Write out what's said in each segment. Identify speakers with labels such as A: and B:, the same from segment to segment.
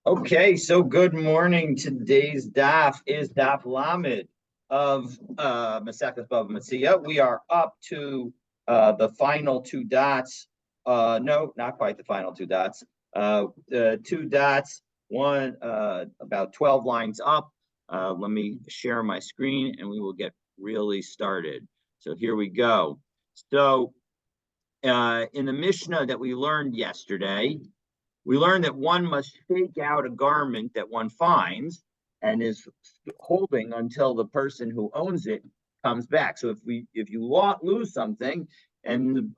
A: Okay, so good morning. Today's daf is daf lamed of Maseches Bava Metzia. We are up to the final two dots. No, not quite the final two dots. Two dots, one about 12 lines up. Let me share my screen and we will get really started. So here we go. So in the Mishnah that we learned yesterday, we learned that one must shake out a garment that one finds and is holding until the person who owns it comes back. So if you lose something and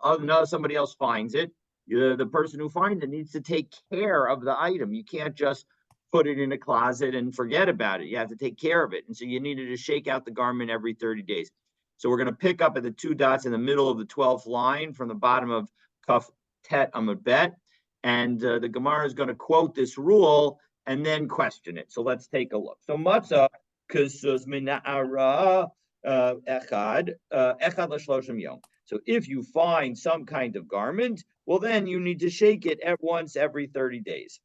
A: somebody else finds it, the person who finds it needs to take care of the item. You can't just put it in a closet and forget about it. You have to take care of it. And so you needed to shake out the garment every 30 days. So we're going to pick up at the two dots in the middle of the 12th line from the bottom of Kaf Tet Amud Bet. And the Gemara is going to quote this rule and then question it. So let's take a look. So matzah kusuz mina'ara echad l'shloshim yom. So if you find some kind of garment, well, then you need to shake it at once every 30 days.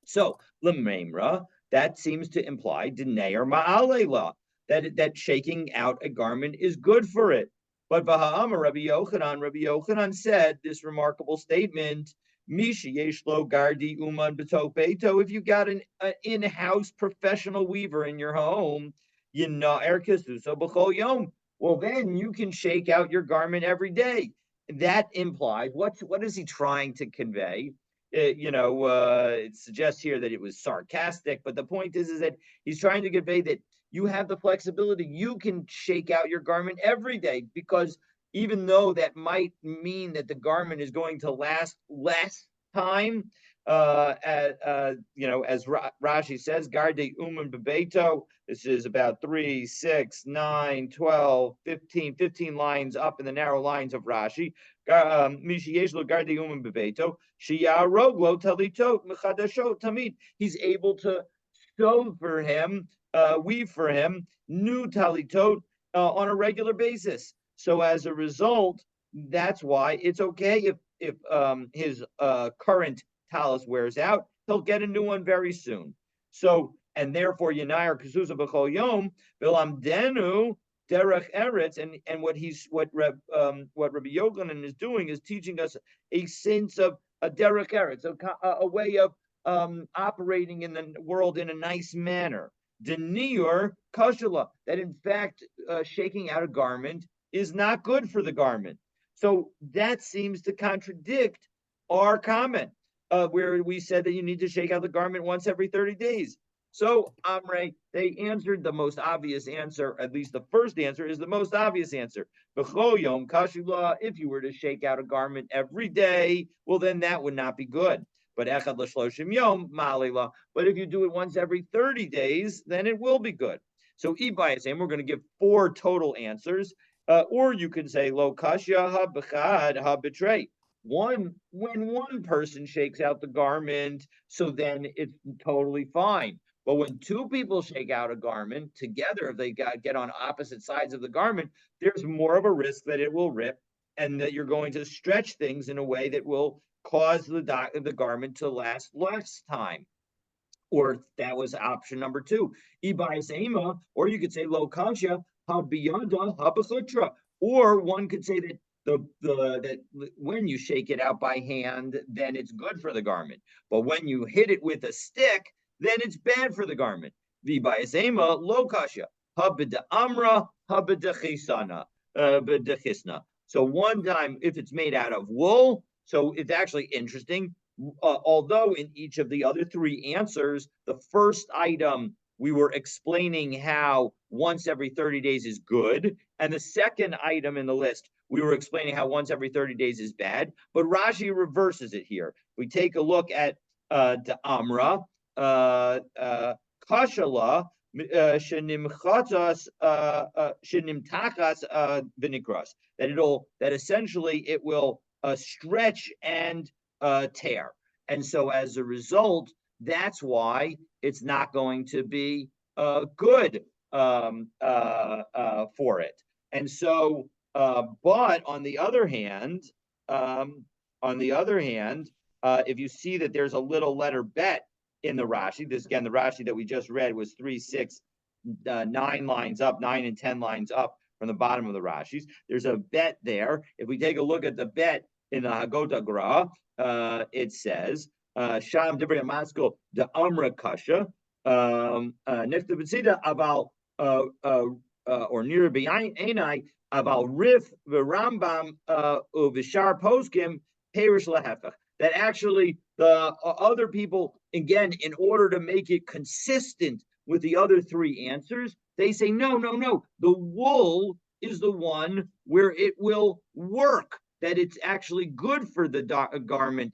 A: So lememra, that seems to imply dineir ma'alela, that shaking out a garment is good for it. But Vaha'amar Rabbi Yochanan said this remarkable statement. Misha Yeshlo Gardi Uman Beto Beto. If you got an in-house professional weaver in your home, well, then you can shake out your garment every day. That implies what is he trying to convey? It suggests here that it was sarcastic, but the point is that he's trying to convey that you have the flexibility. You can shake out your garment every day because even though that might mean that the garment is going to last less time, as Rashi says, Garde Uman Bebeto. This is about 3, 6, 9, 12, 15, 15 lines up in the narrow lines of Rashi. He's able to sew for him, weave for him new talitot on a regular basis. So as a result, that's why it's okay if his current talis wears out, he'll get a new one very soon. So and therefore Yanayar Kazuza B'chol Yom Vilamdenu Derech Eretz, and what Rabbi Yochanan is doing is teaching us a sense of a Derech Eretz, a way of operating in the world in a nice manner. Deniyur kashala, that in fact shaking out a garment is not good for the garment. So that seems to contradict our comment where we said that you need to shake out the garment once every 30 days. So, Amre, they answered the most obvious answer, at least the first answer is the most obvious answer. Yom kashula, if you were to shake out a garment every day, well, then that would not be good. But echad l'shloshim yom malila. But if you do it once every 30 days, then it will be good. So, Ibayasem, we're going to give 4 total answers. Or you can say, lo kashya ha b'chad ha betray. When one person shakes out the garment, so then it's totally fine. But when 2 people shake out a garment together, if they get on opposite sides of the garment, there's more of a risk that it will rip and that you're going to stretch things in a way that will cause the garment to last less time. Or that was option number 2. Or you could say lo kasha habiyada habachutra. Or one could say that that when you shake it out by hand, then it's good for the garment. But when you hit it with a stick, then it's bad for the garment. V'bayasema lo kasha habida amra habida chisna. So one time, if it's made out of wool, so it's actually interesting. Although in each of the other 3 answers, the first item we were explaining how once every 30 days is good, and the second item in the list we were explaining how once every 30 days is bad. But Rashi reverses it here. We take a look at the Amra, Kashala, Shenimchachas Vinikras, that essentially it will stretch and tear. And so as a result, that's why it's not going to be good for it. And so, but on the other hand, if you see that there's a little letter bet in the Rashi. This again, the Rashi that we just read was 3, 6, 9 lines up, 9 and 10 lines up from the bottom of the Rashis. There's a bet there. If we take a look at the bet in the Haggadah Gra, it says Sham Divrei Maskil the Amra Kasha Nifta about or near B'Einai about Rif v'Rambam v'Shar Poskim Perish Lehefech. That actually the other people, again, in order to make it consistent with the other three answers, they say no. The wool is the one where it will work. That it's actually good for the garment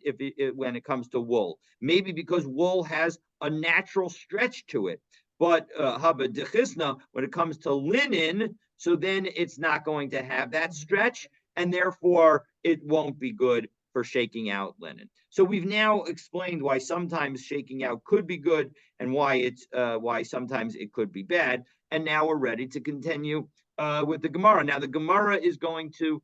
A: when it comes to wool. Maybe because wool has a natural stretch to it. But haba dechisna, when it comes to linen, so then it's not going to have that stretch, and therefore it won't be good for shaking out linen. So we've now explained why sometimes shaking out could be good and why sometimes it could be bad. And now we're ready to continue with the Gemara. Now the Gemara is going to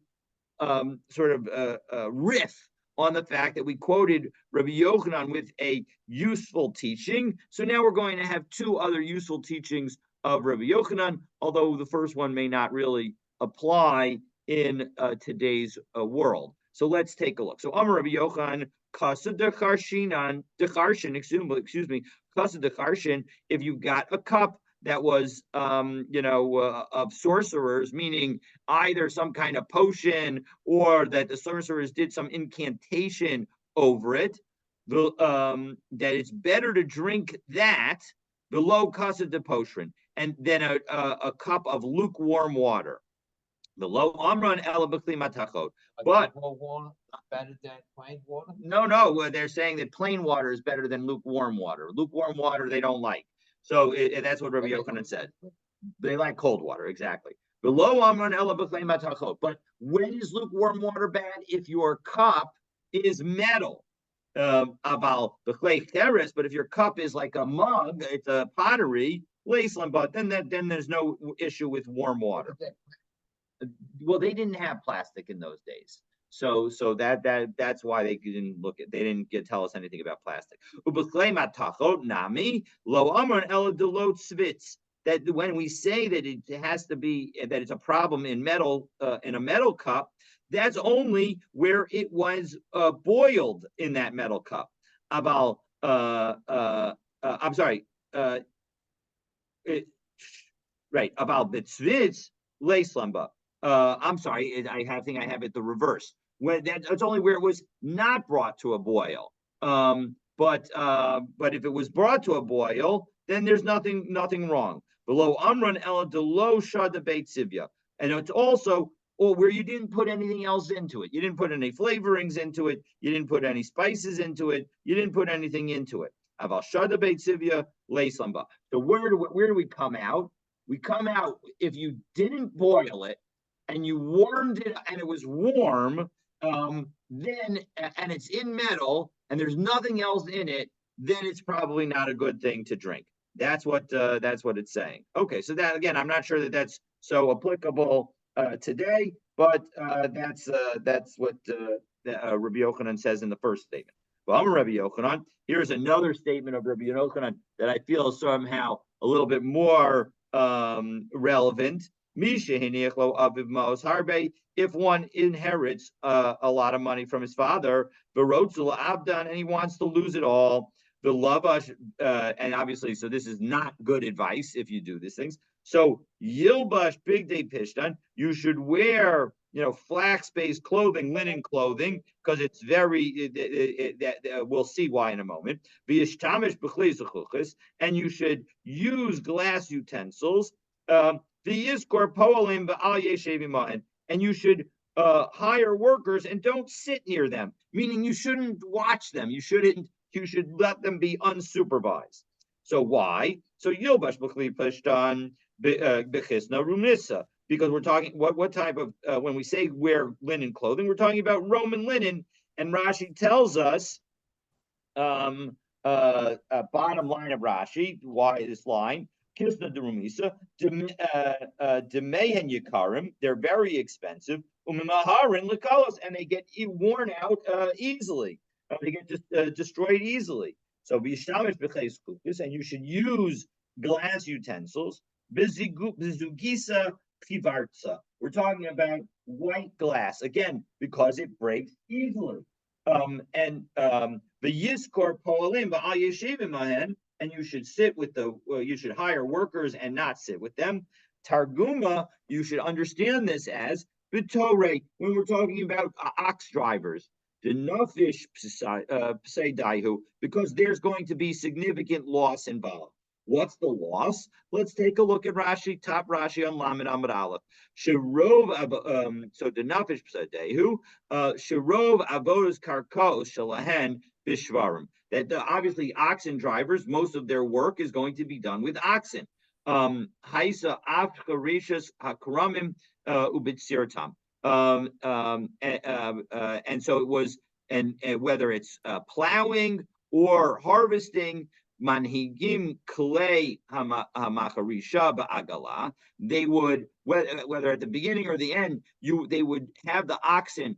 A: riff on the fact that we quoted Rabbi Yochanan with a useful teaching. So now we're going to have two other useful teachings of Rabbi Yochanan, although the first one may not really apply in today's world. So let's take a look. So Amar Rabbi Yochanan, Kasa decharshinan, excuse me, Kasa decharshin, if you've got a cup that was, of sorcerers, meaning either some kind of potion or that the sorcerers did some incantation over it, that it's better to drink that below kasa de poshrin and then a cup of lukewarm water. The low amran elabakli matachot, but
B: better than plain water.
A: No, they're saying that plain water is better than lukewarm water. Lukewarm water they don't like. So that's what Rabbi Yochanan said. They like cold water, exactly. But when is lukewarm water bad? If your cup is metal, about the clay teres, but if your cup is like a mug, it's a pottery, but then there's no issue with warm water. Well, they didn't have plastic in those days. So that's why they didn't tell us anything about plastic. That when we say that it has to be that it's a problem in metal in a metal cup, that's only where it was boiled in that metal cup. I'm sorry. About the tzvitz leislamba. I'm sorry, I think I have it the reverse. When that's only where it was not brought to a boil. But if it was brought to a boil, then there's nothing wrong. Below Amran Ela Delo Shada Beit Sivya. And it's also where you didn't put anything else into it. You didn't put any flavorings into it. You didn't put any spices into it. You didn't put anything into it. Aval Shada Beit Sivya Leislamba. So where do we come out? We come out if you didn't boil it and you warmed it and it was warm, then and it's in metal and there's nothing else in it, then it's probably not a good thing to drink. That's what it's saying. Okay, so that again, I'm not sure that that's so applicable today, but that's what Rabbi Yochanan says in the first statement. Well, I'm a Rabbi Yochanan. Here's another statement of Rabbi Yochanan that I feel somehow a little bit more relevant. If one inherits a lot of money from his father, and he wants to lose it all, the lavash, and obviously, so this is not good advice if you do these things. So yilbash big day pishtan, you should wear flax-based clothing, linen clothing, because it's very. We'll see why in a moment. And you should use glass utensils. And you should hire workers and don't sit near them. Meaning you shouldn't watch them. You should let them be unsupervised. So why? So yilbash b'chli pishtan b'chisna rumissa. Because we're talking what type of when we say wear linen clothing, we're talking about Roman linen, and Rashi tells us bottom line of Rashi, why this line, Kisna Durumisa, Demehen Yikarim, they're very expensive, Umimaharin Likalos, and they get worn out easily. They get destroyed easily. So b'yishtamesh b'cheis kupis, and you should use glass utensils. Bizugisa chivartza. We're talking about white glass again because it breaks easily. The yiskor poalim ba'al yeshivim mahen, and you should sit with you should hire workers and not sit with them. Targuma, you should understand this as bitore when we're talking about ox drivers. The nofish pseidaihu, because there's going to be significant loss involved. What's the loss? Let's take a look at Rashi, top Rashi on Lamed Amud Aleph. So the nafish psedehu, sharov avodas karkos shalahen bishvarim. That obviously oxen drivers, most of their work is going to be done with oxen. Haisa afkarishas hakramim ubitzirtam. And so it was, and whether it's plowing or harvesting, manhigim klei hamacharisha ba'agala, they would, whether at the beginning or the end, they would have the oxen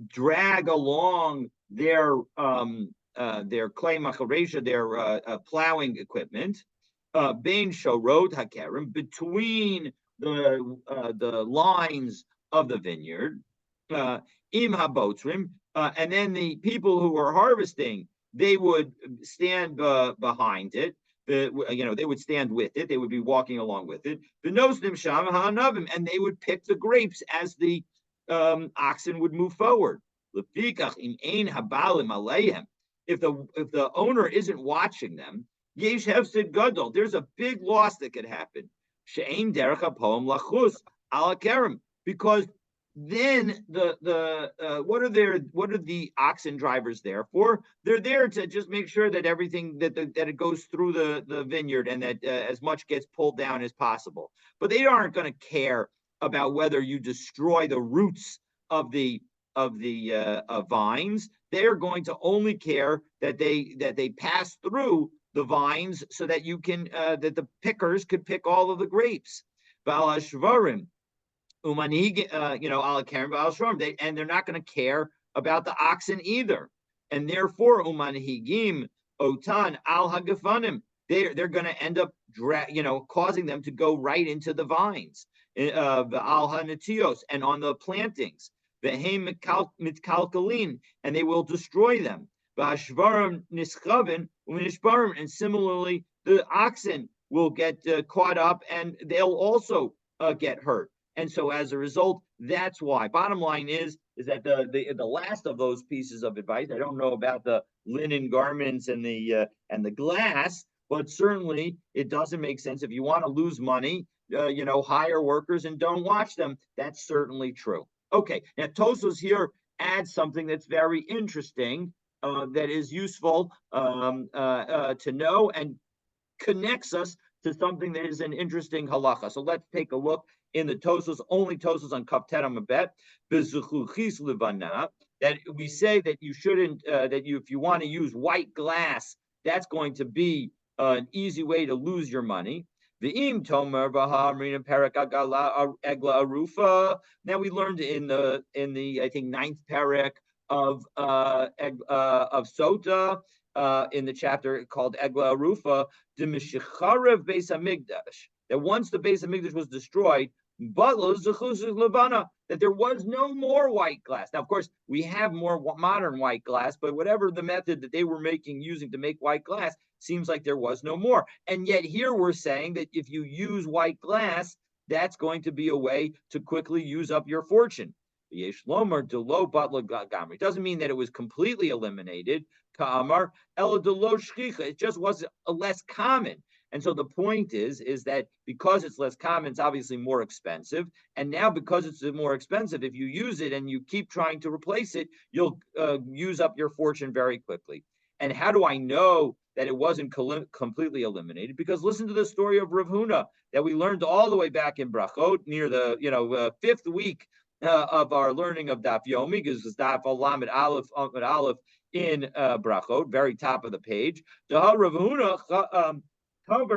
A: drag along their klei macharisha, their plowing equipment, bein shorot hakerim, between the lines of the vineyard, im habotrim, and then the people who were harvesting, they would stand behind it. They would stand with it. They would be walking along with it. The nosdim sham ha'anavim, and they would pick the grapes as the oxen would move forward. Lefikach im ein habalim aleihem. If the owner isn't watching them, yesh hefsid gadol. There's a big loss that could happen. She'ein derech ha'poem lachus ala kerem, because then what are the oxen drivers there for? They're there to just make sure that everything that it goes through the vineyard and that as much gets pulled down as possible. But they aren't going to care about whether you destroy the roots of the vines. They're going to only care that they pass through the vines so that you can that the pickers could pick all of the grapes. Balashvarim. And they're not going to care about the oxen either. And therefore, umanhigim otan al hagafanim, they're going to end up causing them to go right into the vines, al hanetios, and on the plantings, vehem mitkalkalin, and they will destroy them. V'hashvarim nischavin u'nishbarim, and similarly, the oxen will get caught up, and they'll also get hurt. And so as a result, that's why. Bottom line is that the last of those pieces of advice, I don't know about the linen garments and the glass, but certainly it doesn't make sense. If you want to lose money, hire workers and don't watch them. That's certainly true. Okay, now Tosfos here adds something that's very interesting, that is useful to know and connects us to something that is an interesting halacha. So let's take a look in the Tosfos, only Tosfos on Kaf Tet Amabet, Bezuchuchis Levana, that we say that you shouldn't, if you want to use white glass, that's going to be an easy way to lose your money. V'im Tomer V'ha Perak Agala Egla Arufa. Now we learned in the I think 9th parak of Sota, in the chapter called Egla Arufa, the Mishicharev Beis Hamikdash, that once the Beis Hamikdash was destroyed, that there was no more white glass. Now, of course, we have more modern white glass, but whatever the method that they were using to make white glass, seems like there was no more. And yet here we're saying that if you use white glass, that's going to be a way to quickly use up your fortune. It doesn't mean that it was completely eliminated. It just was less common. And so the point is that because it's less common, it's obviously more expensive. And now because it's more expensive, if you use it and you keep trying to replace it, you'll use up your fortune very quickly. And how do I know that it wasn't completely eliminated? Because listen to the story of Rav Huna that we learned all the way back in Brachot, near the 5th week of our learning of Daf Yomi, because it's Daf Lamed Aleph in Brachot, very top of the page. Rav Huna that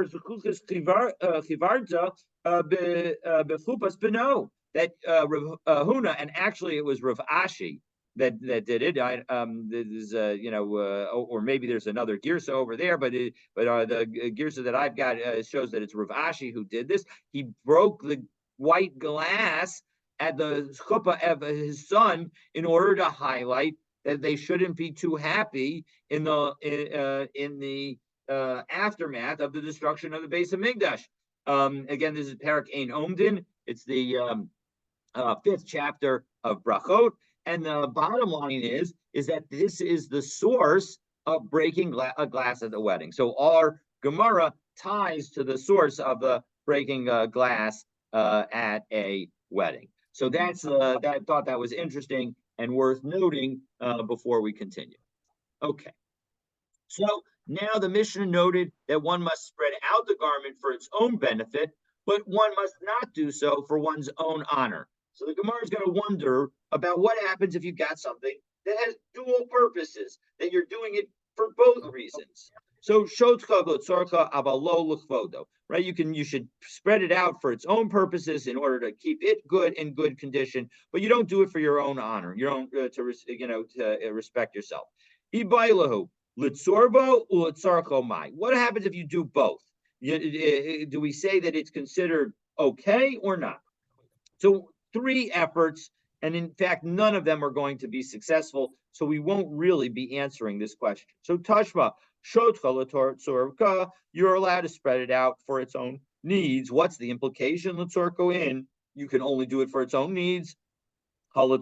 A: Rav Huna, and actually it was Rav Ashi, that did it. There's or maybe there's another girsa over there, but the girsa that I've got shows that it's Rav Ashi who did this. He broke the white glass at the chuppah of his son in order to highlight that they shouldn't be too happy in the aftermath of the destruction of the base of Migdash. Again, this is Parak Ein Omdin. It's the fifth chapter of Brachot, and the bottom line is that this is the source of breaking a glass at the wedding. So our Gemara ties to the source of the breaking glass at a wedding. So that's I thought that was interesting and worth noting before we continue. Okay. So now the Mishnah noted that one must spread out the garment for its own benefit, but one must not do so for one's own honor. So the Gemara is going to wonder about what happens if you've got something that has dual purposes, that you're doing it for both reasons. So right? You should spread it out for its own purposes in order to keep it in good condition, but you don't do it for your own honor. You don't to respect yourself. What happens if you do both? Do we say that it's considered okay or not? So 3 efforts, and in fact, none of them are going to be successful. So we won't really be answering this question. So Tashma, you're allowed to spread it out for its own needs. What's the implication? You can only do it for its own needs. Low.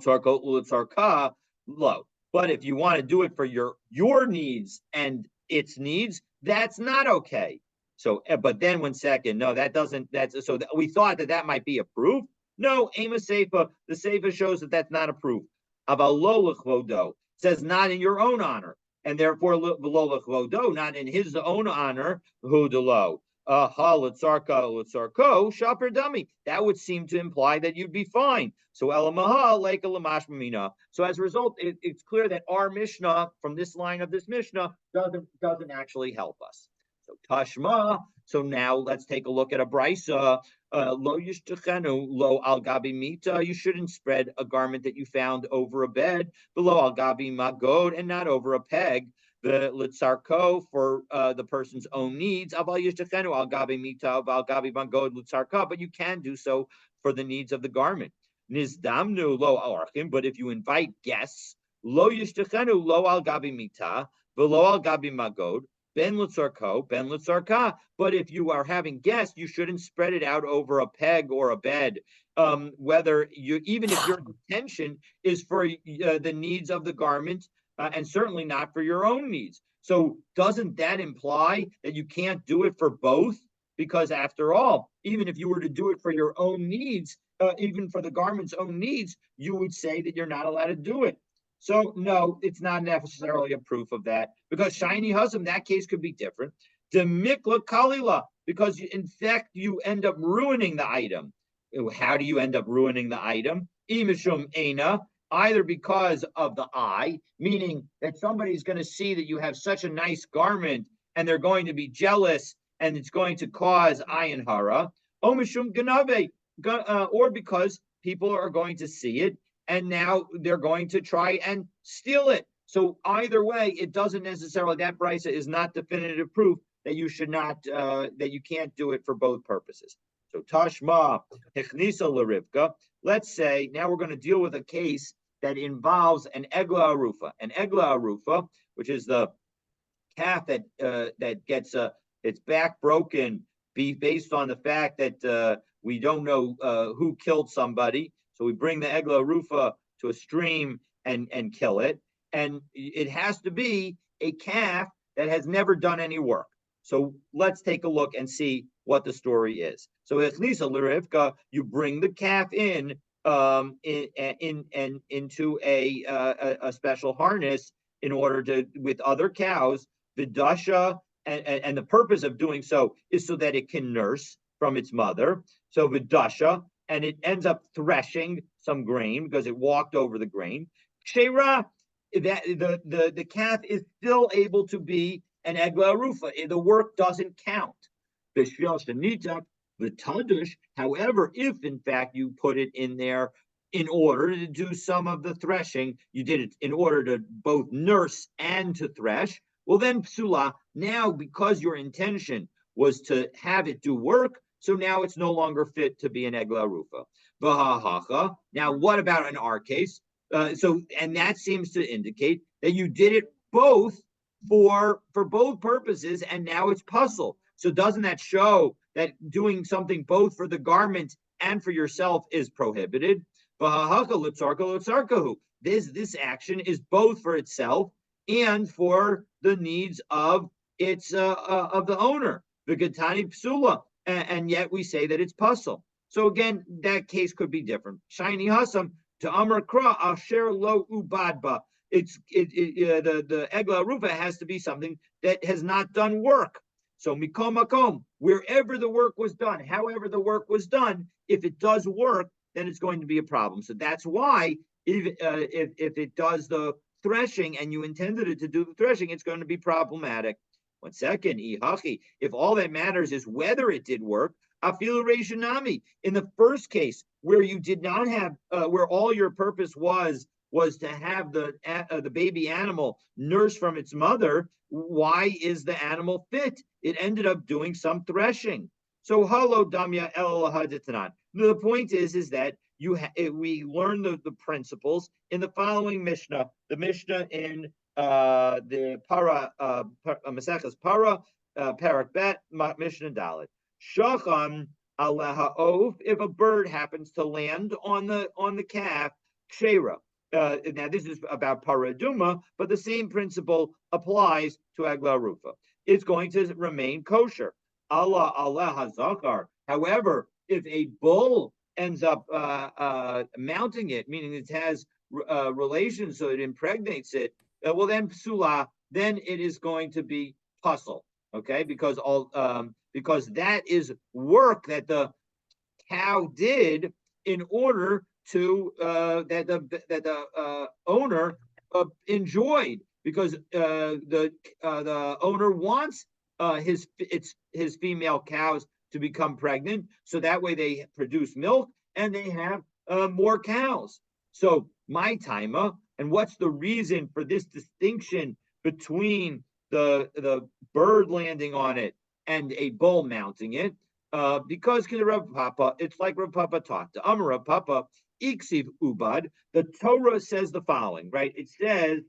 A: But if you want to do it for your needs and its needs, that's not okay. So, but then 1 second, no, that doesn't. We thought that might be approved. No, Ema Seifa, the Seifa shows that that's not approved. Aval says not in your own honor, and therefore not in his own honor. Hudalo. Shaper dummy. That would seem to imply that you'd be fine. So elamaha like a lamash mamina. So as a result, it's clear that our Mishnah from this line of this Mishnah doesn't actually help us. So Tashma. So now let's take a look at a brisa. Lo yishtachenu lo al gabi mita. You shouldn't spread a garment that you found over a bed, below al gabi magod, and not over a peg. The litzarko for the person's own needs. Aval yishtachenu al gabi mita al gabi magod litzarka. But you can do so for the needs of the garment. Nizdamnu lo archim. But if you invite guests, lo yishtachenu lo al gabi mita below al gabi magod. Ben litzarka. But if you are having guests, you shouldn't spread it out over a peg or a bed. Even if your intention is for the needs of the garment, and certainly not for your own needs. So doesn't that imply that you can't do it for both? Because after all, even if you were to do it for your own needs, even for the garment's own needs, you would say that you're not allowed to do it. So no, it's not necessarily a proof of that, because shiny husband, that case could be different. Demikla kalila, because in fact you end up ruining the item. How do you end up ruining the item? Imishum ena, either because of the eye, meaning that somebody's going to see that you have such a nice garment and they're going to be jealous and it's going to cause ayin hara. Omishum ganave, or because people are going to see it and now they're going to try and steal it. So either way, it doesn't necessarily, that brisa is not definitive proof that you should not, that you can't do it for both purposes. So Tashma, Hechnisa Larivka, let's say now we're going to deal with a case that involves an egla arufa. An egla arufa, which is the calf that gets its back broken based on the fact that we don't know who killed somebody. So we bring the egla rufa to a stream and kill it. And it has to be a calf that has never done any work. So let's take a look and see what the story is. So you bring the calf into a special harness in order to, with other cows, the dasha, and the purpose of doing so is so that it can nurse from its mother. So vidasha, and it ends up threshing some grain because it walked over the grain. Sheira, that the calf is still able to be an egla rufa. The work doesn't count. The tadush, however, if in fact you put it in there in order to do some of the threshing. You did it in order to both nurse and to thresh. Well, then psula, now because your intention was to have it do work, so now it's no longer fit to be an egla rufa. V'hahacha. Now, what about in our case? And that seems to indicate that you did it both for both purposes, and now it's puzzle. So doesn't that show that doing something both for the garment and for yourself is prohibited? This action is both for itself and for the needs of the owner. The Gatani Psula, and yet we say that it's puzzle. So again, that case could be different. Shiny Hasam to Amar Kra Asher Lo Ubadba. The Egla Rufa has to be something that has not done work. So Mikom Makom, wherever the work was done, however the work was done, if it does work, then it's going to be a problem. So that's why if it does the threshing and you intended it to do the threshing, it's going to be problematic. 1 second, if all that matters is whether it did work, afilu reishanami. In the first case, where you did not have, where all your purpose was to have the baby animal nursed from its mother, why is the animal fit? It ended up doing some threshing. So halo damya el haditanan. The point is that we learn the principles in the following Mishnah. The Mishnah in the Para Maseches Para Parak Bet Mishnah Dalet. Shacham aleha of, if a bird happens to land on the calf, kshera. Now this is about paraduma, but the same principle applies to agla rufa. It's going to remain kosher. Allah hazakar. However, if a bull ends up mounting it, meaning it has relations, so it impregnates it, well then psula, then it is going to be puzzle, okay? Because that is work that the cow did in order to that the owner enjoyed, because the owner wants his female cows to become pregnant, so that way they produce milk and they have more cows. So my timer, and what's the reason for this distinction between the bird landing on it and a bull mounting it? Because Rav Papa, it's like Rav Papa taught. The Amar Rav Papa, Iksiv Ubad, the Torah says the following, right? It says,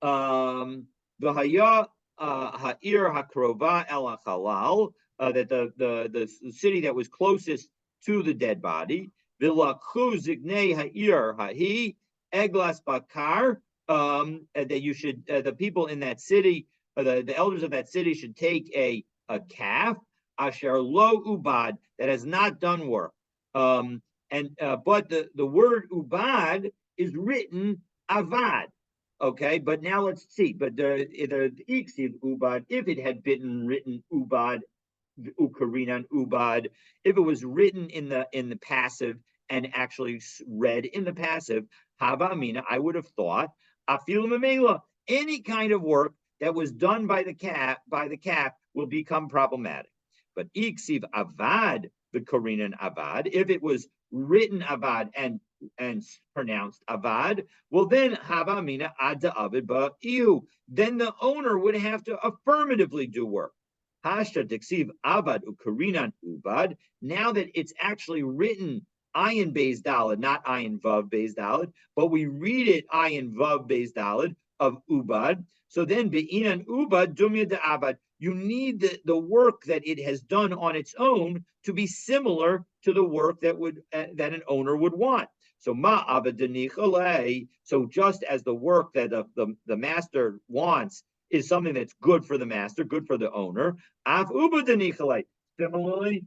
A: V'haya ha'ir hakrova el halal, that the city that was closest to the dead body, v'lakhu zignei ha'ir ha'i eglas bakar, that you should, the people in that city, the elders of that city should take a calf, asher lo ubad, that has not done work. But the word ubad is written avad. Okay, but now let's see. But the iksiv ubad, if it had been written ubad, ukarinan ubad, if it was written in the passive and actually read in the passive, hava amina, I would have thought afil memela, any kind of work that was done by the calf will become problematic. But iksiv avad, the karinan avad, if it was written avad and pronounced avad, well then hava amina ad avid ba iu, then the owner would have to affirmatively do work. Hashta diksiv avad ukarinan ubad. Now that it's actually written ayin beis dalid, not ayin vav beis dalid, but we read it ayin vav beis dalid of ubad. So then beinan ubad dumya de avad. You need the work that it has done on its own to be similar to the work that an owner would want. So ma avadanichale. So just as the work that the master wants is something that's good for the master, good for the owner, av ubadanichale. Similarly,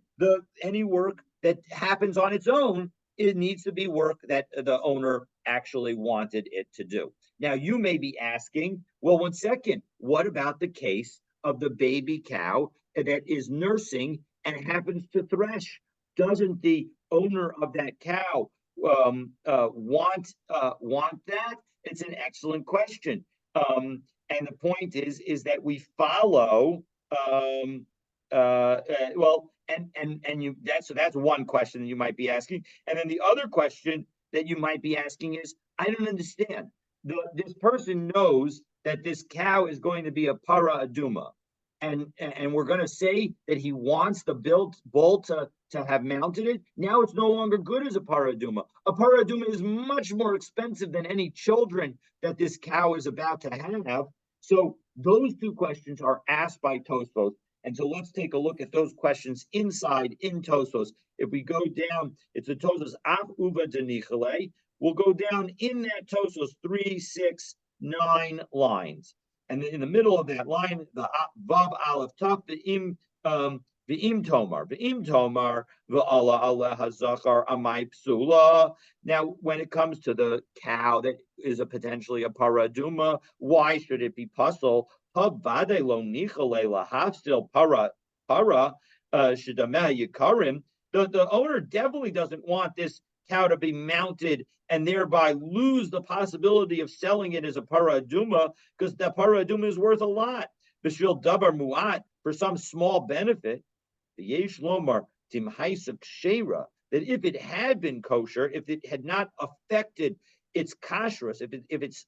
A: any work that happens on its own, it needs to be work that the owner actually wanted it to do. Now you may be asking, well, 1 second, what about the case of the baby cow that is nursing and happens to thresh? Doesn't the owner of that cow want that? It's an excellent question. And the point is that we follow. Well, and you that's one question that you might be asking. And then the other question that you might be asking is, I don't understand. This person knows that this cow is going to be a para aduma, and we're going to say that he wants the bull to have mounted it. Now it's no longer good as a para aduma. A para aduma is much more expensive than any children that this cow is about to have. So those two questions are asked by Tosfos. And so let's take a look at those questions inside in Tosfos. If we go down, it's a Tosfos Av Uva Denichale. We'll go down in that Tosfos 3, 6, 9 lines. And in the middle of that line, the Vav Aleph Taf, V'im Tomar, V'Allah Allah Hazachar Amai Psula. Now, when it comes to the cow that is potentially a paraduma, why should it be puzzle? The owner definitely doesn't want this cow to be mounted and thereby lose the possibility of selling it as a paraduma, because the paraduma is worth a lot. B'shvil dabar mu'at, for some small benefit. The yesh lomar timhaisuk shera, that if it had been kosher, if it had not affected its kashrus, if its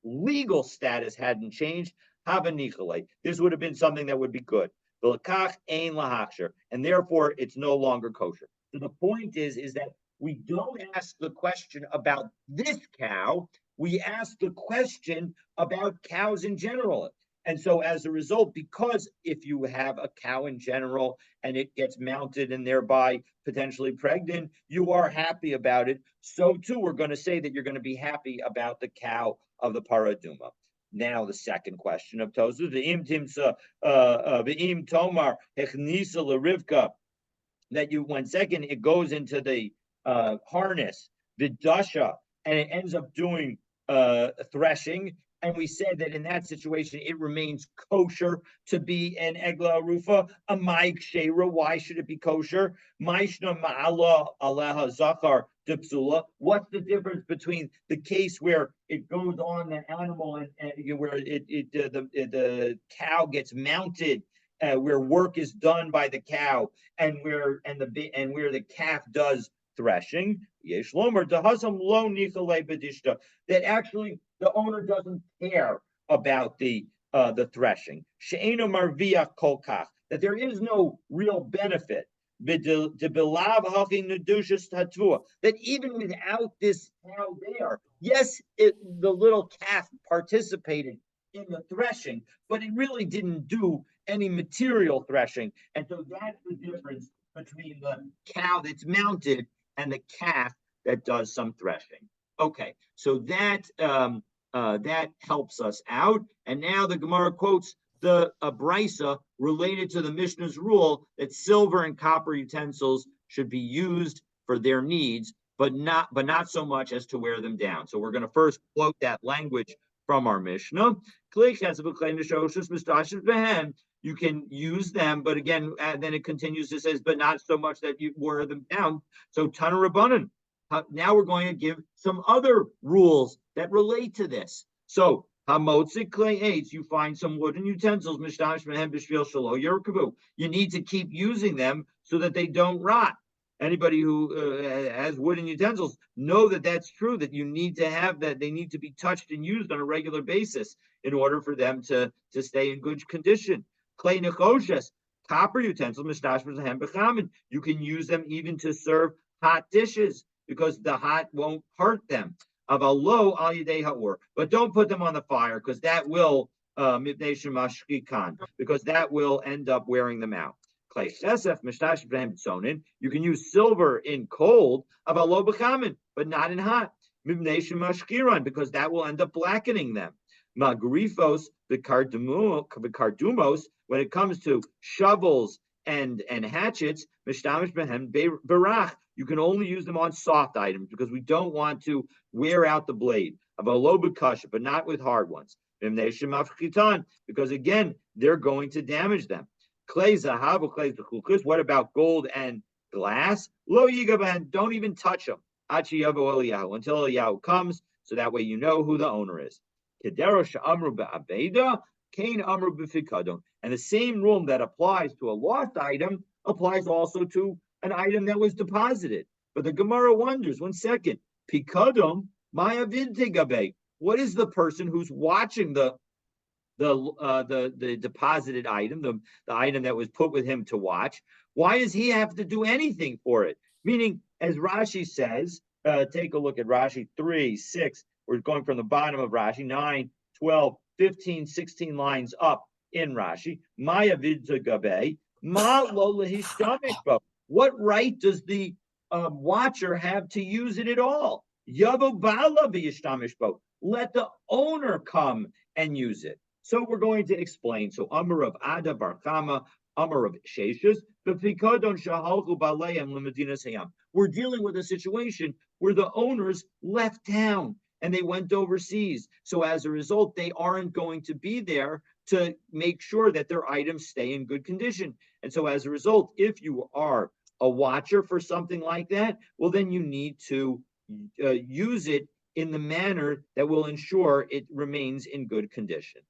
A: legal status hadn't changed, havanichale, this would have been something that would be good. And therefore it's no longer kosher. So the point is that we don't ask the question about this cow, we ask the question about cows in general. And so as a result, because if you have a cow in general and it gets mounted and thereby potentially pregnant, you are happy about it. So too, we're going to say that you're going to be happy about the cow of the paraduma. Now the second question of Tosu, the tomar hechnisa l'rivka, that you, one second, it goes into the harness, vidasha, and it ends up doing threshing. And we said that in that situation, it remains kosher to be an egla arufa, a maik shera. Why should it be kosher? Maishna ma'ala aleha zachar dipsula. What's the difference between the case where it goes on the animal and where the cow gets mounted, where work is done by the cow, and where the calf does threshing? That actually the owner doesn't care about the threshing. That there is no real benefit. That even without this cow there, yes, the little calf participated in the threshing, but it really didn't do any material threshing. And so that's the difference between the cow that's mounted and the calf that does some threshing. Okay, so that helps us out. And now the Gemara quotes the brisa related to the Mishnah's rule that silver and copper utensils should be used for their needs, but not so much as to wear them down. So we're going to first quote that language from our Mishnah. You can use them, but again, then it continues. It says, but not so much that you wear them down. So Tana Rabbanan. Now we're going to give some other rules that relate to this. So hamotzik clay aids, you find some wooden utensils. You need to keep using them so that they don't rot. Anybody who has wooden utensils know that that's true, that you need to have that. They need to be touched and used on a regular basis in order for them to stay in good condition. Clay nechoshes, copper utensils, you can use them even to serve hot dishes because the hot won't hurt them. But don't put them on the fire because that will because that will end up wearing them out. You can use silver in cold, but not in hot, because that will end up blackening them. Magrifos, the cardumos, when it comes to shovels and hatchets, you can only use them on soft items because we don't want to wear out the blade. But not with hard ones. Because again, they're going to damage them. What about gold and glass? Don't even touch them until Eliyahu comes, so that way you know who the owner is. And the same rule that applies to a lost item applies also to an item that was deposited. But the Gemara wonders, 1 second, Pikadom, Maya Vintigabe. What is the person who's watching the deposited item, the item that was put with him to watch? Why does he have to do anything for it? Meaning, as Rashi says, take a look at Rashi 3, 6. We're going from the bottom of Rashi, 9, 12, 15, 16 lines up in Rashi. Maya Vidgabe, Ma lo lehishtamish bo. What right does the watcher have to use it at all? Yavo bala v'yishtamish bo. Let the owner come and use it. So we're going to explain. So Amar of Ada Bar Chama, Amar of Sheshes, the Pikadon Shahalchu Baleim Lemedinas Hayam. We're dealing with a situation where the owners left town and they went overseas. So as a result, they aren't going to be there to make sure that their items stay in good condition. And so as a result, if you are a watcher for something like that, well, then you need to use it in the manner that will ensure it remains in good condition.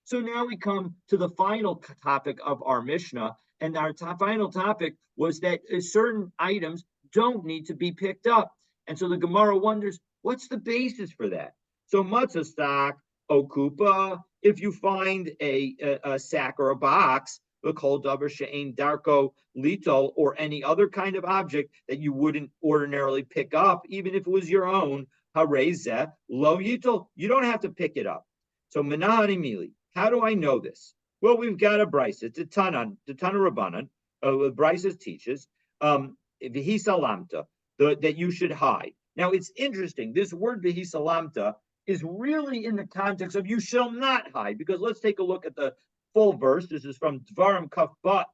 A: So now we come to the final topic of our Mishnah, and our final topic was that certain items don't need to be picked up. And so the Gemara wonders, what's the basis for that? So matzah stock, okupa, if you find a sack or a box, the kol davar she'ein darko litol, or any other kind of object that you wouldn't ordinarily pick up, even if it was your own, harezeh lo yitol, you don't have to pick it up. So menahani mili. How do I know this? Well, we've got a brisa. It's a Tana Rabbanan. Brisa teaches v'hisalamta, that you should hide. Now, it's interesting. This word v'hisalamta is really in the context of you shall not hide, because let's take a look at the full verse. This is from Dvarim Kaf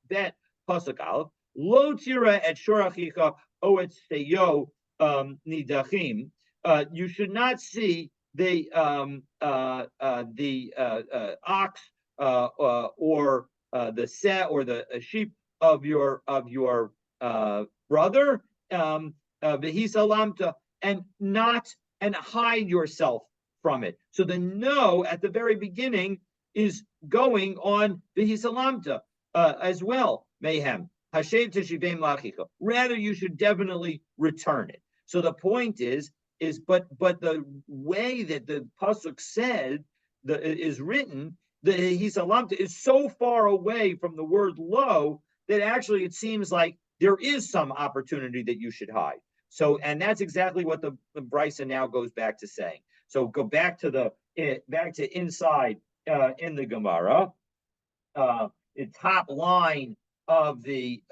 A: Bet Pasuk Aleph. Lo tira et shorachicha o et seyo nidachim. You should not see the ox or the set or the sheep of your brother, v'hisalamta, and hide yourself from it. So the no at the very beginning is going on v'hisalamta as well. Mayhem hashem teshivim lachicha. Rather, you should definitely return it. So the point is but the way that the pasuk said is written, the hisalamta is so far away from the word lo that actually it seems like there is some opportunity that you should hide. So, and that's exactly what the brisa now goes back to saying. So go back to inside in the Gemara, the top line of the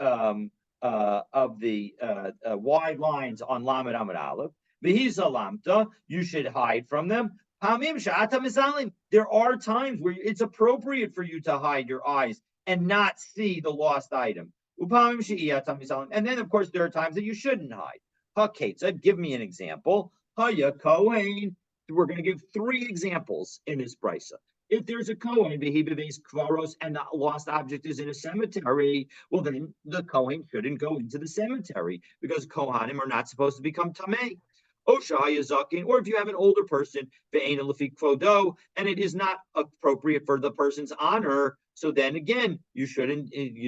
A: wide lines on Lamed Amud Aleph. V'hisalamta, you should hide from them. There are times where it's appropriate for you to hide your eyes and not see the lost item. And then, of course, there are times that you shouldn't hide. Haketza, give me an example. Haya Kohen. We're going to give 3 examples in this brisa. If there's a Kohen, kvaros, and the lost object is in a cemetery, well, then the Kohen shouldn't go into the cemetery because Kohanim are not supposed to become tamei. Or if you have an older person, and it is not appropriate for the person's honor, so then again, you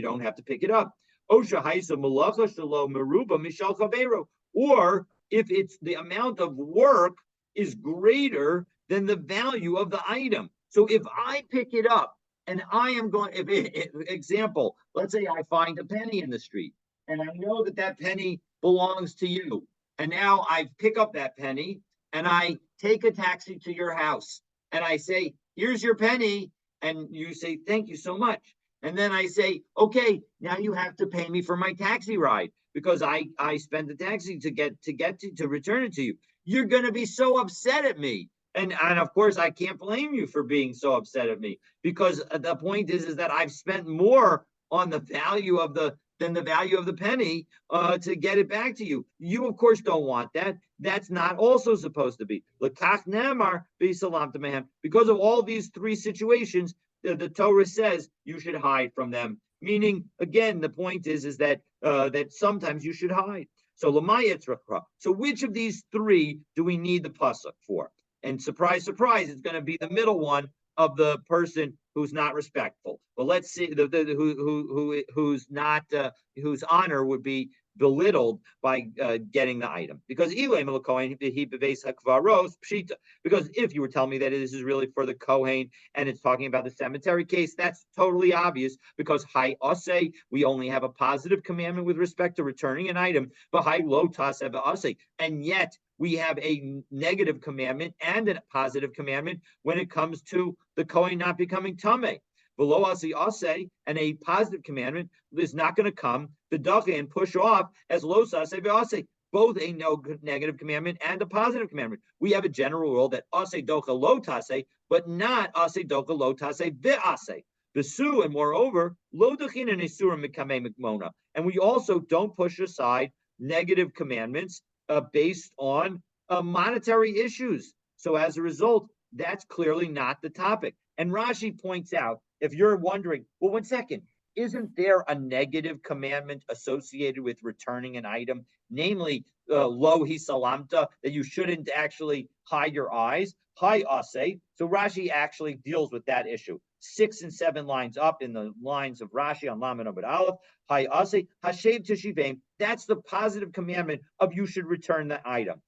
A: don't have to pick it up. Or if it's the amount of work is greater than the value of the item. So if I pick it up and I am going, example, let's say I find a penny in the street and I know that penny belongs to you. And now I pick up that penny and I take a taxi to your house and I say, here's your penny. And you say, thank you so much. And then I say, okay, now you have to pay me for my taxi ride because I spent the taxi to return it to you. You're going to be so upset at me. And of course, I can't blame you for being so upset at me because the point is that I've spent more on the value than the value of the penny to get it back to you. You, of course, don't want that. That's not also supposed to be. Because of all these 3 situations, the Torah says you should hide from them. Meaning, again, the point is that sometimes you should hide. So which of these 3 do we need the pasuk for? And surprise, surprise, it's going to be the middle one of the person who's not respectful. But let's see whose honor would be belittled by getting the item. Because because if you were telling me that this is really for the Kohen and it's talking about the cemetery case, that's totally obvious because Hai Ase, we only have a positive commandment with respect to returning an item, but Hai Lotas Ase. And yet we have a negative commandment and a positive commandment when it comes to the Kohen not becoming Tameh. Below Ase, and a positive commandment is not going to come the dache and push off as lo sase ve'ase, both a no negative commandment and a positive commandment. We have a general rule that ase docha lo tase, but not ase docha lo tase ve'ase. Besu, and moreover, lo dachin and isurim mikame mikmona. And we also don't push aside negative commandments based on monetary issues. So as a result, that's clearly not the topic. And Rashi points out, if you're wondering, well, 1 second, isn't there a negative commandment associated with returning an item, namely lo hisalamta, that you shouldn't actually hide your eyes? Hi ase. So Rashi actually deals with that issue. 6 and 7 lines up in the lines of Rashi on Lamed Amud Aleph. Hi ase hashev teshivim. That's the positive commandment of you should return the item.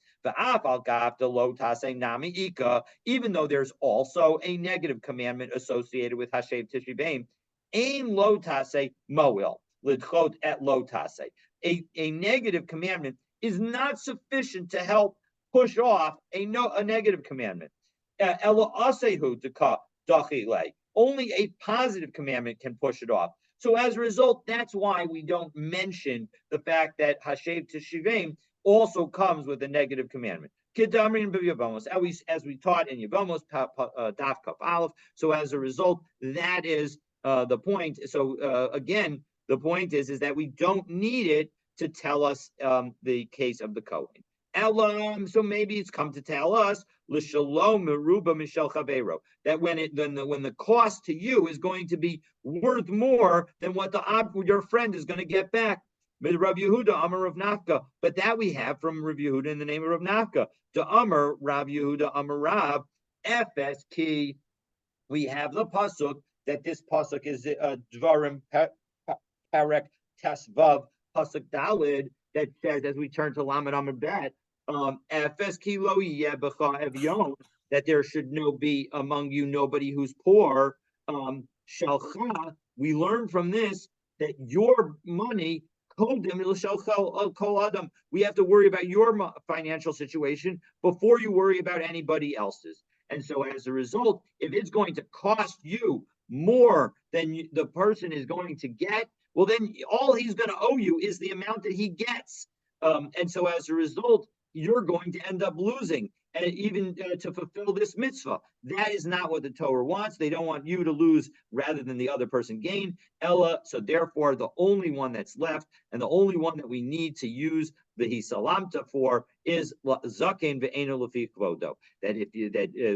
A: Even though there's also a negative commandment associated with Hashev Tishivim, aim lo tase moil, lidchot et lo tase. A negative commandment is not sufficient to help push off a negative commandment. Elo asehu deka dachile. Only a positive commandment can push it off. So as a result, that's why we don't mention the fact that Hashev Tishivim also comes with a negative commandment. As we taught in Yevamos, Daf Kaf Aleph. So as a result, that is the point. So again, the point is that we don't need it to tell us the case of the Kohen. So maybe it's come to tell us l'shalom meruba mishel chavero, that when the cost to you is going to be worth more than what your friend is going to get back. Rav Yehuda Amar Rav Nafka, but that we have from Rav Yehuda in the name of Rav Nafka. To Amar Rav Yehuda Amar Rav Efes Ki. We have the pasuk that this pasuk is Dvarim Perek Tesvav pasuk Dalid that says, as we turn to Lamed Amar Bet, Efes Ki Lo Yeh B'cha Evyon, that there should be among you nobody who's poor. Shalcha. We learn from this that your money. We have to worry about your financial situation before you worry about anybody else's. And so as a result, if it's going to cost you more than the person is going to get, well, then all he's going to owe you is the amount that he gets. And so as a result, you're going to end up losing, and even to fulfill this mitzvah. That is not what the Torah wants. They don't want you to lose rather than the other person gain. Ella, so therefore, the only one that's left and the only one that we need to use the hisalamta for is zaken ve'eno lefi kvodo. That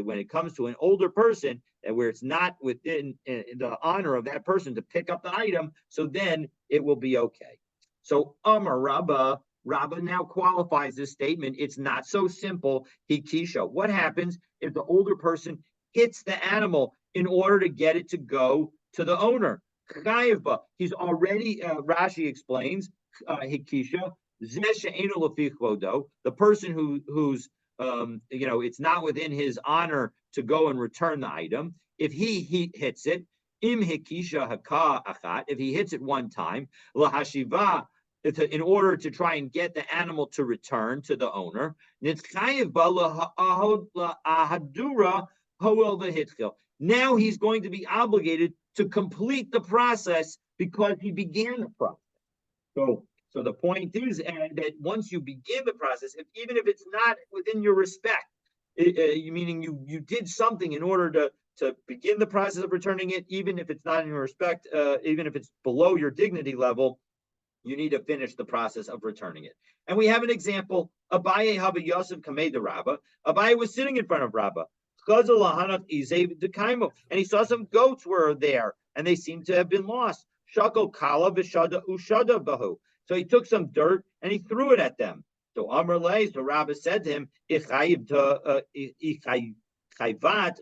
A: when it comes to an older person, where it's not within the honor of that person to pick up the item, so then it will be okay. So Amar Rabbah. Rabbah now qualifies this statement. It's not so simple. Hikisha. What happens if the older person hits the animal in order to get it to go to the owner? He's already, Rashi explains, Hikisha, the person who's it's not within his honor to go and return the item. If he hits it, im Hikisha haka achat, if he hits it one time, lahashiva, in order to try and get the animal to return to the owner. Now he's going to be obligated to complete the process because he began the process. So the point is that once you begin the process, even if it's not within your respect, meaning you did something in order to begin the process of returning it, even if it's not in your respect, even if it's below your dignity level, you need to finish the process of returning it. And we have an example. Abaye Hava Yosef Kameda Rabba. Abaye was sitting in front of Rabba. And he saw some goats were there, and they seemed to have been lost. Shako Kala Vishada Ushada Bahu. So he took some dirt and he threw it at them. So Amr Lay, so Rabba said to him, Ichayvat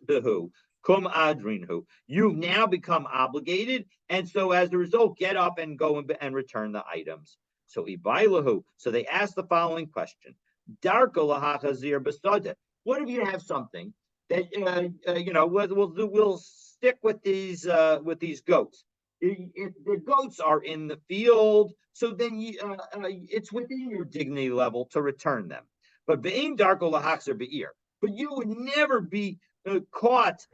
A: Bahu. Kum adrinhu. You've now become obligated, and so as a result, get up and go and return the items. So ibailahu. So they asked the following question: Darko lahachazir besada. What if you have something that we'll stick with these goats? If the goats are in the field, so then it's within your dignity level to return them. But being darko lahachzer be'ir, but you would never be caught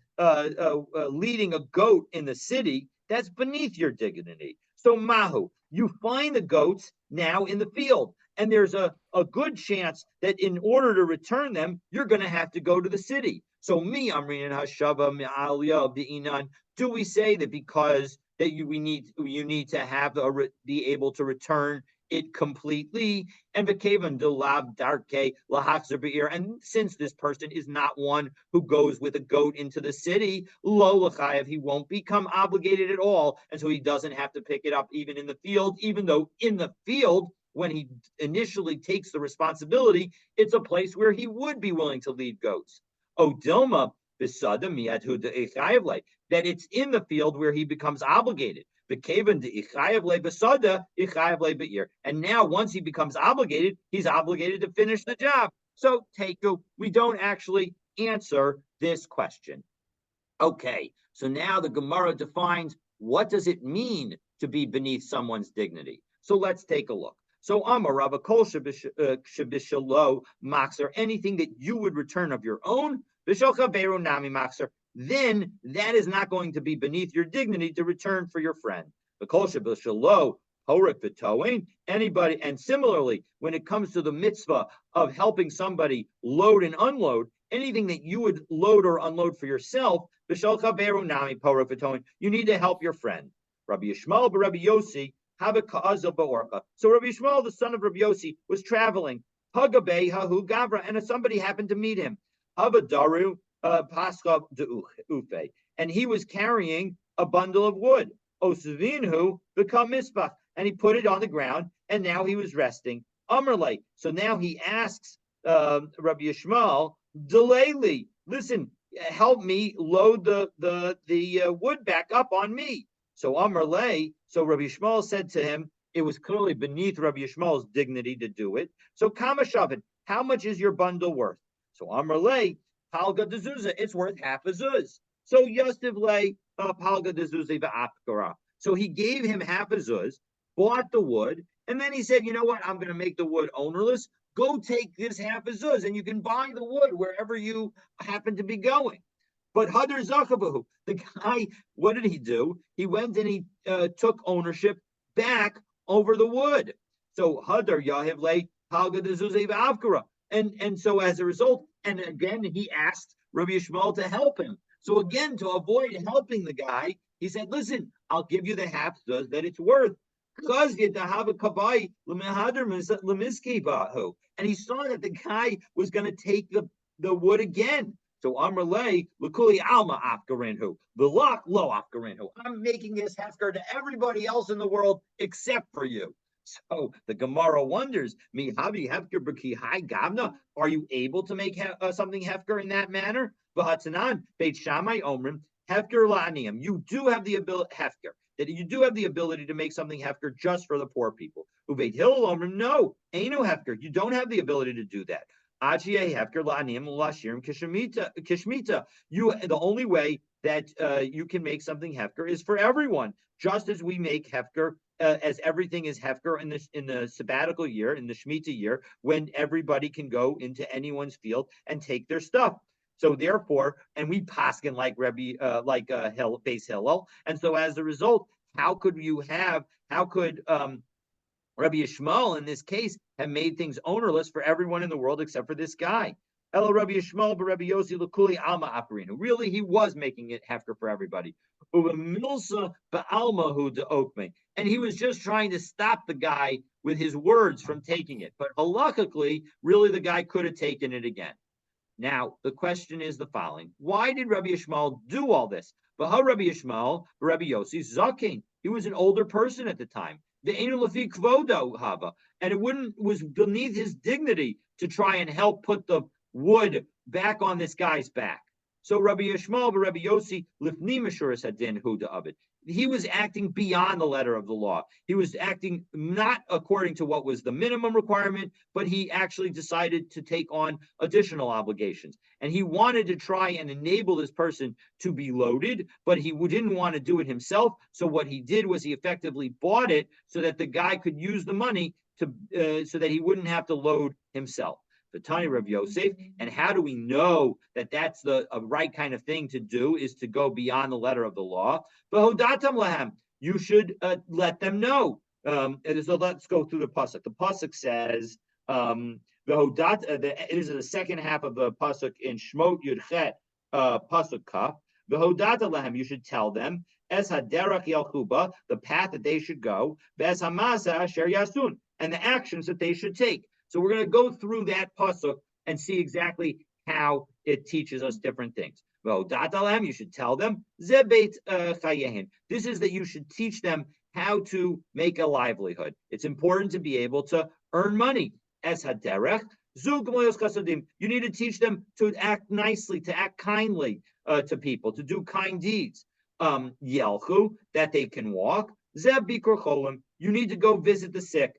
A: leading a goat in the city. That's beneath your dignity. So mahu, you find the goats now in the field, and there's a good chance that in order to return them, you're going to have to go to the city. So me, Amrin Hashava Mi'alya Bi'inan, do we say that because that you need to have be able to return it completely? And since this person is not one who goes with a goat into the city, he won't become obligated at all, and so he doesn't have to pick it up even in the field, even though in the field, when he initially takes the responsibility, it's a place where he would be willing to lead goats. Oh, Dilma, that it's in the field where he becomes obligated. And now, once he becomes obligated, he's obligated to finish the job. So, Teku, we don't actually answer this question. Okay, so now the Gemara defines what does it mean to be beneath someone's dignity. So let's take a look. So Amar Rabba Kol Shabishalo Maxer, anything that you would return of your own, Bishocha Beru Nami Maxer, then that is not going to be beneath your dignity to return for your friend. The Kol Shabishalo Horik B'Toin, anybody, and similarly, when it comes to the mitzvah of helping somebody load and unload, anything that you would load or unload for yourself, Bishocha Beru Nami Horik B'Toin, you need to help your friend. Rabbi Yishmael Rabbi Yossi. So Rabbi Yishmael, the son of Rabbi Yossi, was traveling. Hagabei Hahu Gavra, and somebody happened to meet him. Havadaru Pascha de Ufe, and he was carrying a bundle of wood. Osavinhu become Mispach, and he put it on the ground, and now he was resting. Amrle. So now he asks Rabbi Yishmael, Delayli, listen, help me load the wood back up on me. So Amrle, so Rabbi Yishmael said to him, it was clearly beneath Rabbi Yishmael's dignity to do it. So Kama Shavin, how much is your bundle worth? So Amrle, Palga de Zuzah, it's worth half a zuz. So Yostivle, Palga de Zuzah va'apkara. So he gave him half a zuz, bought the wood, and then he said, you know what, I'm going to make the wood ownerless. Go take this half a zuz, and you can buy the wood wherever you happen to be going. But Hadar Zakabahu, the guy, what did he do? He went and he took ownership back over the wood. So Hadar Yahivle Palga de Zuzay Avkara. And so as a result, and again, he asked Rabbi Yishmael to help him. So again, to avoid helping the guy, he said, listen, I'll give you the half zuz that it's worth. And he saw that the guy was going to take the wood again. So Amrle, Lakuli Alma Afgarinhu, the lock low Afgarinhu. I'm making this hefker to everybody else in the world except for you. So the Gemara wonders, Mihabi hefker b'ki hai gavna. Are you able to make something hefker in that manner? V'hatzanan Beit Shammai Omrim hefker la'aniim. You do have the ability hefker. That you do have the ability to make something hefker just for the poor people. Ubeit Hillel Omrim, no, ain't no hefker. You don't have the ability to do that. The only way that you can make something hefker is for everyone, just as we make hefker, as everything is hefker in the sabbatical year, in the Shemitah year, when everybody can go into anyone's field and take their stuff. So therefore, and we paskin like Rebbe, Beis Hillel, and so as a result, how could Rabbi Yishmael, in this case, have made things ownerless for everyone in the world except for this guy? Elo Rabbi Yishmael, but Rabbi Yossi L'Kuli Alma Aparinu. Really, he was making it hefker for everybody. And he was just trying to stop the guy with his words from taking it. But halakhically, really, the guy could have taken it again. Now, the question is the following. Why did Rabbi Yishmael do all this? But how Rabbi Yishmael, Rabbi Yossi, Zakin, he was an older person at the time. The and it was beneath his dignity to try and help put the wood back on this guy's back. So Rabbi Yishmael, Rabbi Yossi, lifni meshuras hadin hu da'avid. He was acting beyond the letter of the law. He was acting not according to what was the minimum requirement, but he actually decided to take on additional obligations. And he wanted to try and enable this person to be loaded, but he didn't want to do it himself. So what he did was he effectively bought it so that the guy could use the money to so that he wouldn't have to load himself. The Tani Rav Yosef, and how do we know that that's the right kind of thing to do? Is to go beyond the letter of the law. V'hodatam lahem, you should let them know. And so let's go through the pasuk. The pasuk says, it is the second half of the pasuk in Shmot Yudchet pasuk kaf. V'hodata lahem, you should tell them es haderach yalchuba, the path that they should go. V'es hamasa asher yasun, and the actions that they should take. So we're going to go through that pasuk and see exactly how it teaches us different things. You should tell them, this is that you should teach them how to make a livelihood. It's important to be able to earn money. As haderech, you need to teach them to act nicely, to act kindly to people, to do kind deeds. Yelchu, that they can walk. You need to go visit the sick.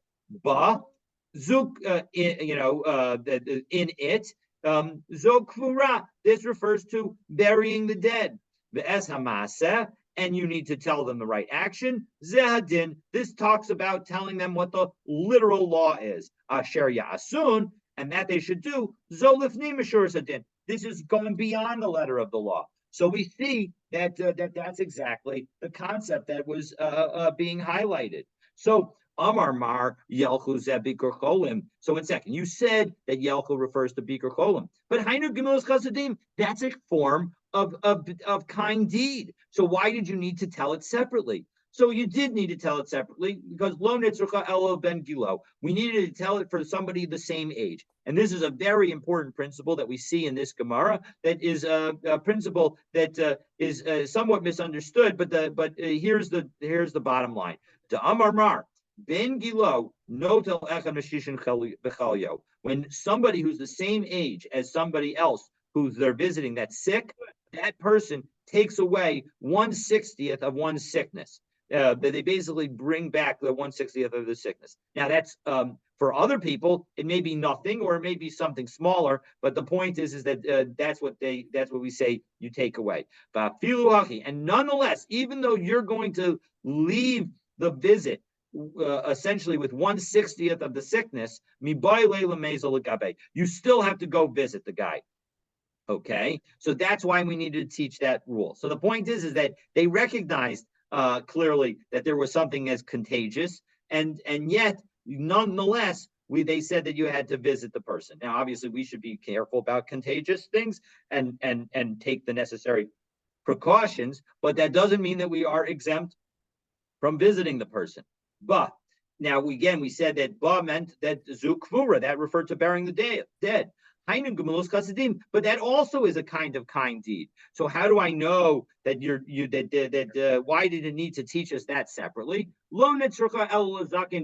A: Zuk, in it, Zokvura, this refers to burying the dead. Ve'es hamaseh, and you need to tell them the right action. Zehadin, this talks about telling them what the literal law is. Asher ya'asun, and that they should do. Zolifni meshuras hadin. This is going beyond the letter of the law. So we see that that's exactly the concept that was being highlighted. So Amar Mar Yelchu Zeh Bikur Cholim. So 1 second, you said that Yelchu refers to Bikur Cholim, but Hainu Gemilas Chasadim, that's a form of kind deed. So why did you need to tell it separately? So you did need to tell it separately because Lo Nitzrucha Elo Ben Gilo. We needed to tell it for somebody the same age. And this is a very important principle that we see in this Gemara that is a principle that is somewhat misunderstood, but here's the bottom line. To Amar Mar, Ben Gilo, notel echad meshishin bechalyo. When somebody who's the same age as somebody else who they're visiting that's sick, that person takes away 1/60th of one's sickness. They basically bring back the 1/60th of the sickness. Now that's for other people, it may be nothing or it may be something smaller, but the point is that that's what we say you take away. And nonetheless, even though you're going to leave the visit essentially with 1/60th of the sickness, you still have to go visit the guy. Okay, so that's why we needed to teach that rule. So the point is that they recognized clearly that there was something as contagious, and yet nonetheless they said that you had to visit the person. Now, obviously, we should be careful about contagious things and take the necessary precautions, but that doesn't mean that we are exempt from visiting the person. But now we said that ba meant that zukvura, that referred to burying the dead. But that also is a kind of kind deed. So how do I know that why did it need to teach us that separately? That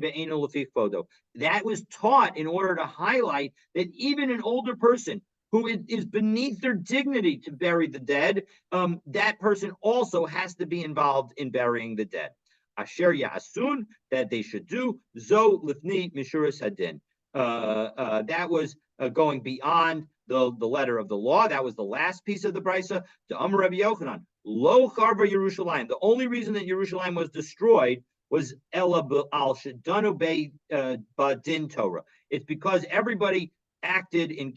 A: was taught in order to highlight that even an older person who is beneath their dignity to bury the dead, that person also has to be involved in burying the dead. Asher ya'asun, that they should do. Zo lifni mishuras hadin. That was going beyond the letter of the law. That was the last piece of the brisa. To Amar Rabbi Yochanan, lo charba Yerushalayim. The only reason that Yerushalayim was destroyed was ela al shedanu be badin Torah. It's because everybody acted in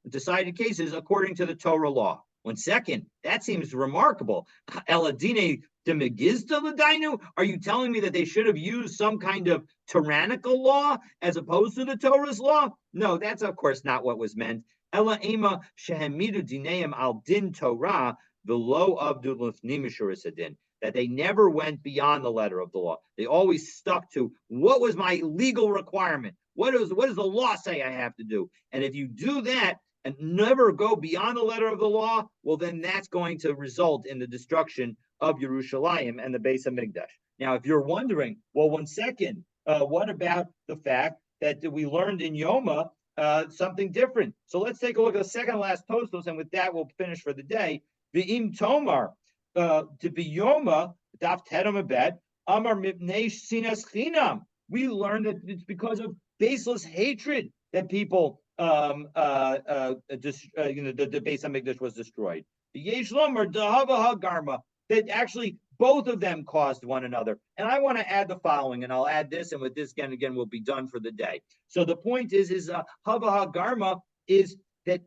A: decided cases according to the Torah law. 1 second, that seems remarkable. Eladine demegizta l'dainu? Are you telling me that they should have used some kind of tyrannical law as opposed to the Torah's law? No, that's of course not what was meant. Ela ema shehemidu dineim al din Torah v'lo avdu l'fnim mishuras hadin. That they never went beyond the letter of the law. They always stuck to what was my legal requirement. What does the law say I have to do? And if you do that and never go beyond the letter of the law, well, then that's going to result in the destruction of Yerushalayim and the Beis Hamikdash. Now, if you're wondering, well, 1 second, what about the fact that we learned in Yoma something different. So let's take a look at the second last Tosfos, and with that, we'll finish for the day. V'im Tomar, to be Yoma, Daf Tedam Abed, Amar Mipnei Sinas Chinam. We learned that it's because of baseless hatred that people, the Beis Hamikdash was destroyed. The Yesh Lomar Dahava Hagarma, that actually both of them caused one another. And I want to add the following, and I'll add this, and with this again, we'll be done for the day. So the point is Hava Hagarma is that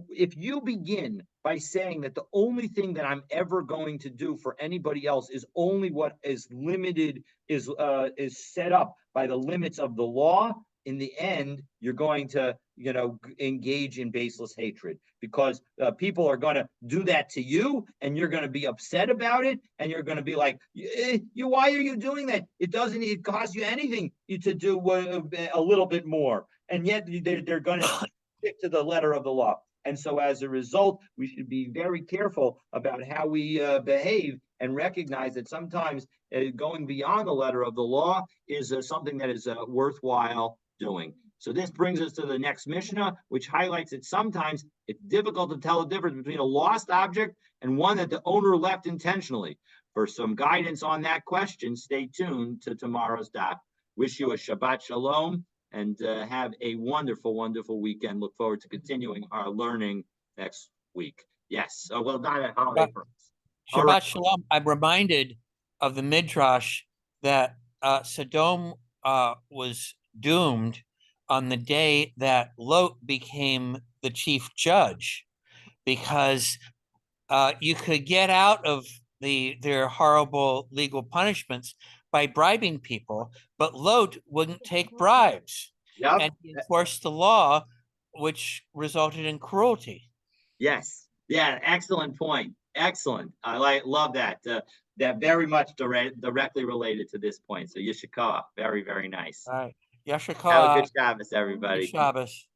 A: if you begin by saying that the only thing that I'm ever going to do for anybody else is only what is limited, is set up by the limits of the law, in the end, you're going to, engage in baseless hatred, because people are going to do that to you, and you're going to be upset about it, and you're going to be like, why are you doing that? It costs you anything to do a little bit more, and yet they're going to stick to the letter of the law. And so as a result, we should be very careful about how we behave, and recognize that sometimes going beyond the letter of the law is something that is worthwhile doing. So this brings us to the next Mishnah, which highlights that sometimes it's difficult to tell the difference between a lost object and one that the owner left intentionally. For some guidance on that question, stay tuned to tomorrow's daf. Wish you a Shabbat Shalom, and have a wonderful, wonderful weekend. Look forward to continuing our learning next week. Yes. Well, not at holiday for us.
C: Shabbat Shalom. I'm reminded of the Midrash that Sodom was doomed on the day that Lot became the chief judge, because you could get out of their horrible legal punishments by bribing people, but Lot wouldn't take bribes.
A: Yep.
C: And he enforced the law, which resulted in cruelty.
A: Yes. Yeah. Excellent point. Excellent. I love that. That very much directly related to this point. So Yishakah, very, very nice.
C: All right. Yashakah.
A: Have a good Shabbos, everybody.
C: Good Shabbos.